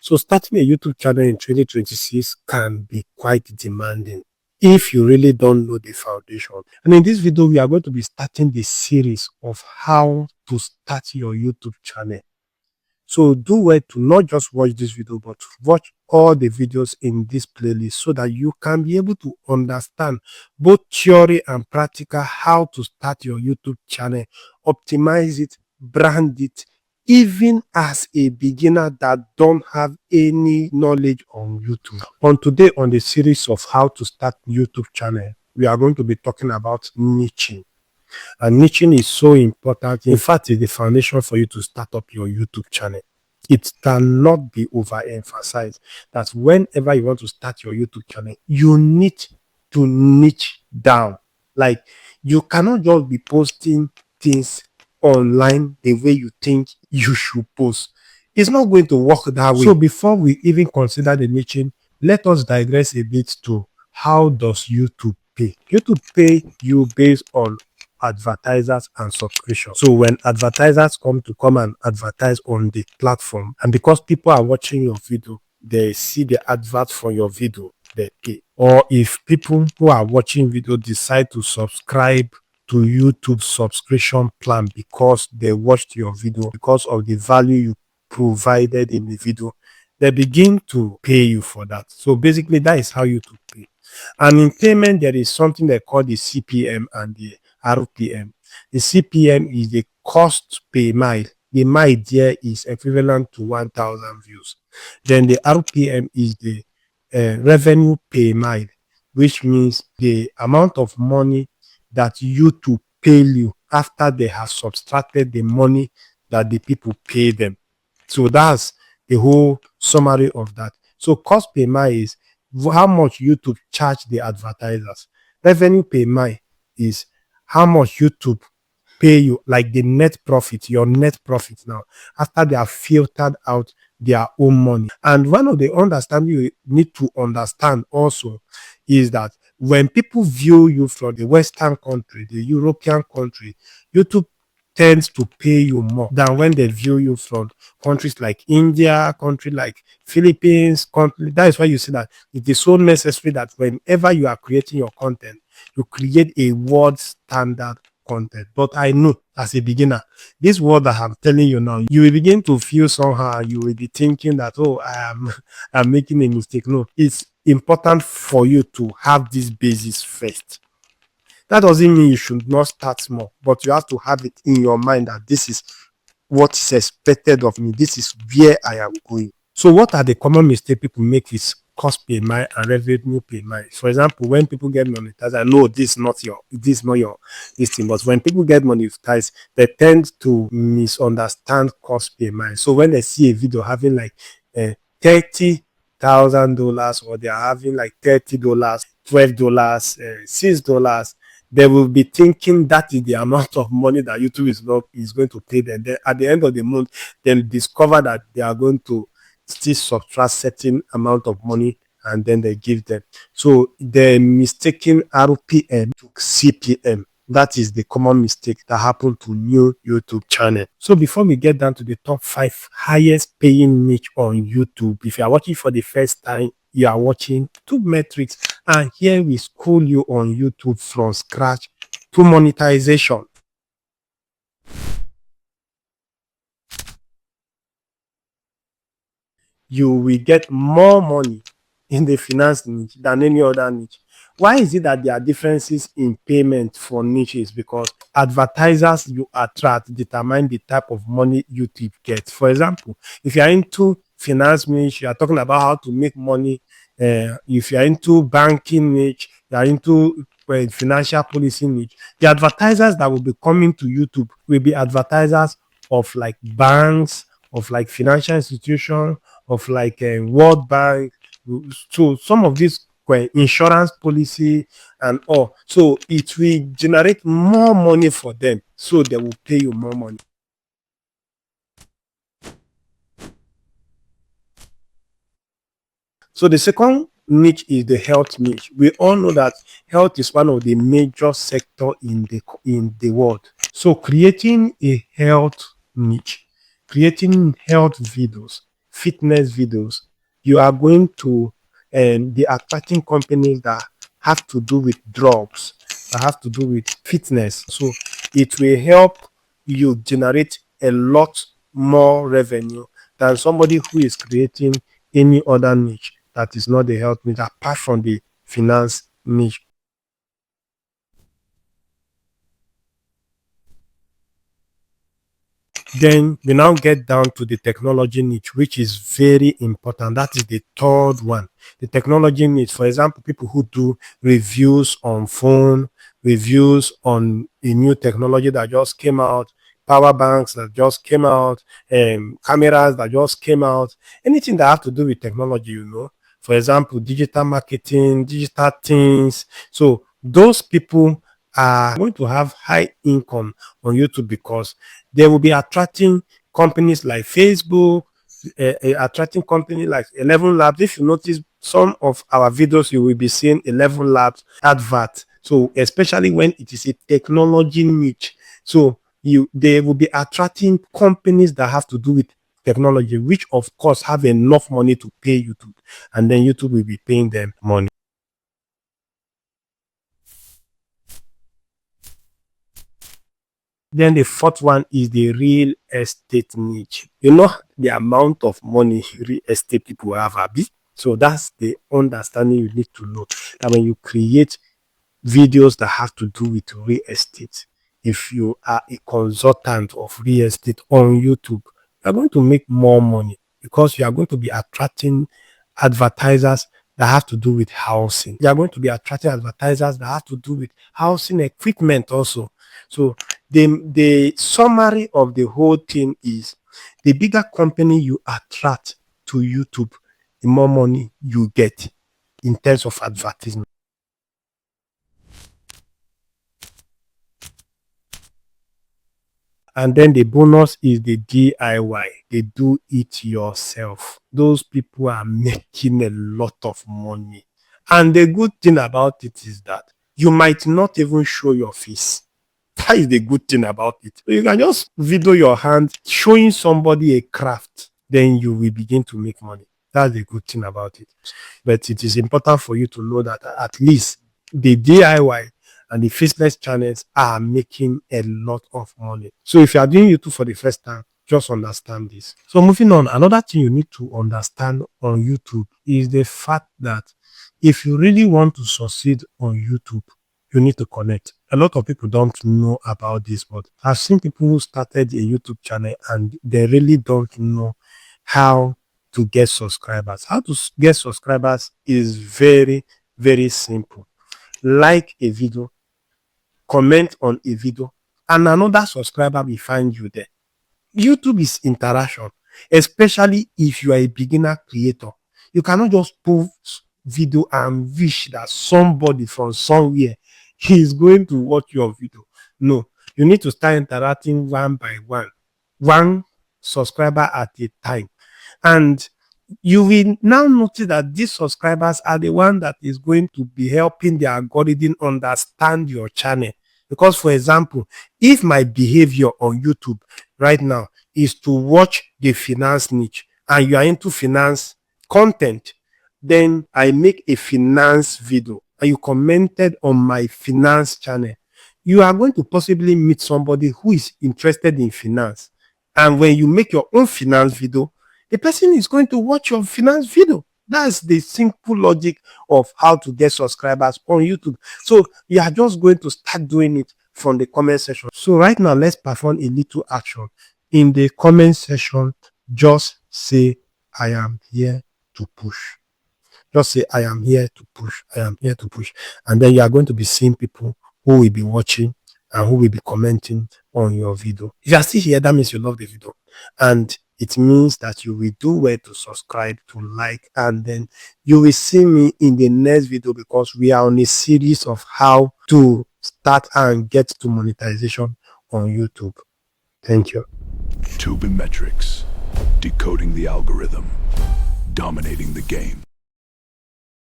So starting a YouTube channel in 2026 can be quite demanding if you really don't know the foundation. And in this video, we are going to be starting the series of how to start your YouTube channel. So do well to not just watch this video, but watch all the videos in this playlist so that you can be able to understand both theory and practical how to start your YouTube channel, optimize it, brand it, even as a beginner that don't have any knowledge on YouTube. On today, on the series of how to start YouTube channel, we are going to be talking about niching. And niching is so important. In fact, it's the foundation for you to start up your YouTube channel. It cannot be overemphasized that whenever you want to start your YouTube channel, you need to niche down. Like, you cannot just be posting things online the way you think you should post. It's not going to work that way. So before we even consider the niching, let us digress a bit to how does YouTube pay. YouTube pay you based on advertisers and subscription. So when advertisers come and advertise on the platform, and because people are watching your video, they see the advert for your video, they pay. Or if people who are watching video decide to subscribe to YouTube subscription plan because they watched your video, because of the value you provided in the video, they begin to pay you for that. So basically, that is how YouTube pay. And in payment, there is something they call the CPM and the RPM. The CPM is the cost per mile. The mile there is equivalent to 1,000 views. Then the RPM is the revenue per mile, which means the amount of money that YouTube pay you after they have subtracted the money that the people pay them. So that's the whole summary of that. So cost per mile is how much YouTube charge the advertisers. Revenue per mile is how much YouTube pay you, like the net profit, your net profit now, after they have filtered out their own money. And one of the understanding you need to understand also is that when people view you from the Western country, the European country, YouTube tends to pay you more than when they view you from countries like India, country like Philippines, country. That is why you see that it is so necessary that whenever you are creating your content, you create a world standard content. But I know as a beginner, this word that I'm telling you now, you will begin to feel somehow. You will be thinking that, oh, I'm making a mistake. No, it's important for you to have this basis first. That doesn't mean you should not start small, but you have to have it in your mind that this is what is expected of me. This is where I am going. So what are the common mistakes people make is cost per mile and revenue per mile. For example, when people get monetized, I know this is not your this thing, but when people get monetized, they tend to misunderstand cost per mile. So when they see a video having like $30,000 or they are having like $30, $12, $6, they will be thinking that is the amount of money that YouTube is going to pay them. Then at the end of the month, then discover that they are going to still subtract certain amount of money and then they give them. So they're mistaking RPM to CPM. That is the common mistake that happened to new YouTube channel. So before we get down to the top 5 highest paying niche on YouTube, if you are watching for the first time, you are watching two metrics, and here we school you on YouTube from scratch to monetization. You will get more money in the finance niche than any other niche. Why is it that there are differences in payment for niches? Because advertisers you attract determine the type of money YouTube gets. For example, if you are into finance niche, you are talking about how to make money. If you are into banking niche, you are into financial policy niche, the advertisers that will be coming to YouTube will be advertisers of like banks, of like financial institutions, of like World Bank. So some of these insurance policy and all. So it will generate more money for them. So they will pay you more money. So the second niche is the health niche. We all know that health is one of the major sector in the world. So creating a health niche, creating health videos fitness videos, you are going to be attracting companies that have to do with drugs, that have to do with fitness. So it will help you generate a lot more revenue than somebody who is creating any other niche that is not the health niche apart from the finance niche. Then we now get down to the technology niche, which is very important. That is the third one. The technology niche, for example, people who do reviews on phone, reviews on a new technology that just came out, power banks that just came out, cameras that just came out, anything that have to do with technology, For example, digital marketing, digital things. So those people are going to have high income on YouTube because they will be attracting companies like Facebook, attracting companies like 11 Labs. If you notice some of our videos, you will be seeing 11 Labs advert. So especially when it is a technology niche, so they will be attracting companies that have to do with technology, which of course have enough money to pay YouTube, and then YouTube will be paying them money. Then the fourth one is the real estate niche. You know the amount of money real estate people have, Abi. So that's the understanding you need to know. That when you create videos that have to do with real estate, if you are a consultant of real estate on YouTube, you are going to make more money because you are going to be attracting advertisers that have to do with housing. You are going to be attracting advertisers that have to do with housing equipment also. So the summary of the whole thing is the bigger company you attract to YouTube, the more money you get in terms of advertisement. And then the bonus is the DIY, they do it yourself. Those people are making a lot of money. And the good thing about it is that you might not even show your face. That is the good thing about it. So you can just video your hand showing somebody a craft, then you will begin to make money. That's the good thing about it. But it is important for you to know that at least the DIY and the faceless channels are making a lot of money. So if you are doing YouTube for the first time, just understand this. So moving on, another thing you need to understand on YouTube is the fact that if you really want to succeed on YouTube, you need to connect. A lot of people don't know about this, but I've seen people who started a YouTube channel and they really don't know how to get subscribers. How to get subscribers is very, very simple. Like a video, comment on a video, and another subscriber will find you there. YouTube is interaction, especially if you are a beginner creator. You cannot just post video and wish that somebody from somewhere is going to watch your video. No, you need to start interacting one by one subscriber at a time. And you will now notice that these subscribers are the one that is going to be helping the algorithm understand your channel. Because, for example, if my behavior on YouTube right now is to watch the finance niche and you are into finance content, then I make a finance video and you commented on my finance channel, you are going to possibly meet somebody who is interested in finance. And when you make your own finance video, the person is going to watch your finance video. That's the simple logic of how to get subscribers on YouTube. So you are just going to start doing it from the comment section. So right now, let's perform a little action. In the comment section, just say, I am here to push. Just say, I am here to push. I am here to push. And then you are going to be seeing people who will be watching and who will be commenting on your video. If you are still here, that means you love the video. And it means that you will do well to subscribe, to like, and then you will see me in the next video because we are on a series of how to start and get to monetization on YouTube. Thank you. Tube and metrics, decoding the algorithm, dominating the game.